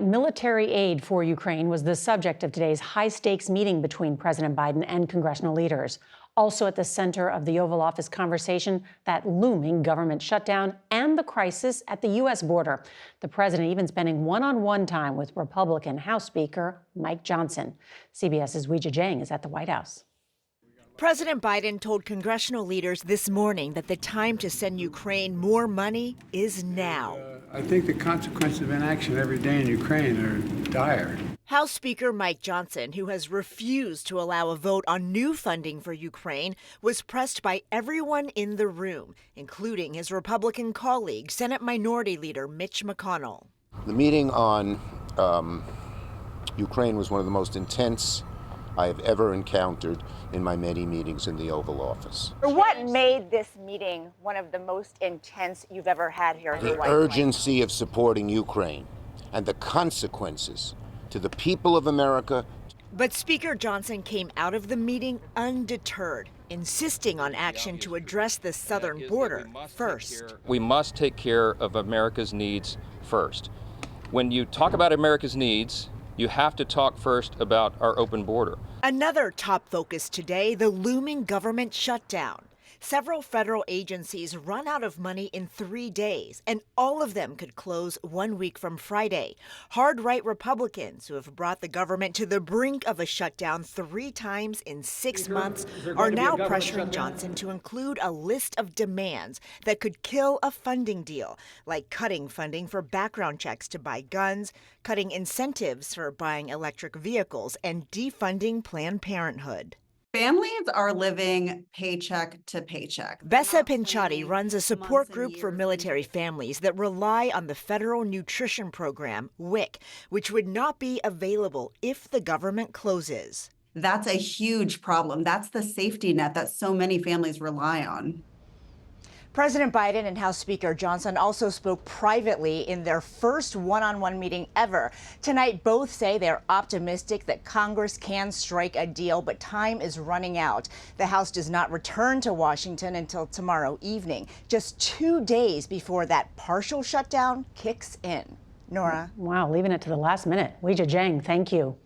military aid for Ukraine was the subject of today's high-stakes meeting between President Biden and congressional leaders. Also at the center of the Oval Office conversation, that looming government shutdown and the crisis at the U.S. border. The president even spending one-on-one time with Republican House Speaker Mike Johnson. CBS's Weijia Jiang is at the White House. President Biden told congressional leaders this morning that the time to send Ukraine more money is now. I think the consequences of inaction every day in Ukraine are dire. House Speaker Mike Johnson, who has refused to allow a vote on new funding for Ukraine, was pressed by everyone in the room, including his Republican colleague, Senate Minority Leader Mitch McConnell. The meeting on Ukraine was one of the most intense I have ever encountered in my many meetings in the Oval Office. What made this meeting one of the most intense you've ever had here in the White House? The urgency of supporting Ukraine and the consequences to the people of America. But Speaker Johnson came out of the meeting undeterred, insisting on action to address the southern border first. We must take care of America's needs first. When you talk about America's needs, you have to talk first about our open border. Another top focus today, the looming government shutdown. Several federal agencies run out of money in 3 days, and all of them could close 1 week from Friday. Hard-right Republicans, who have brought the government to the brink of a shutdown 3 times in 6 months, are now pressuring Johnson to include a list of demands that could kill a funding deal, like cutting funding for background checks to buy guns, cutting incentives for buying electric vehicles, and defunding Planned Parenthood. Families are living paycheck to paycheck. Bessa Pinchatti runs a support group for military families that rely on the federal nutrition program, WIC, which would not be available if the government closes. That's a huge problem. That's the safety net that so many families rely on. President Biden and House Speaker Johnson also spoke privately in their first one-on-one meeting ever. Tonight, both say they're optimistic that Congress can strike a deal, but time is running out. The House does not return to Washington until tomorrow evening, just 2 days before that partial shutdown kicks in. Norah. Wow, leaving it to the last minute. Weijia Jiang, thank you.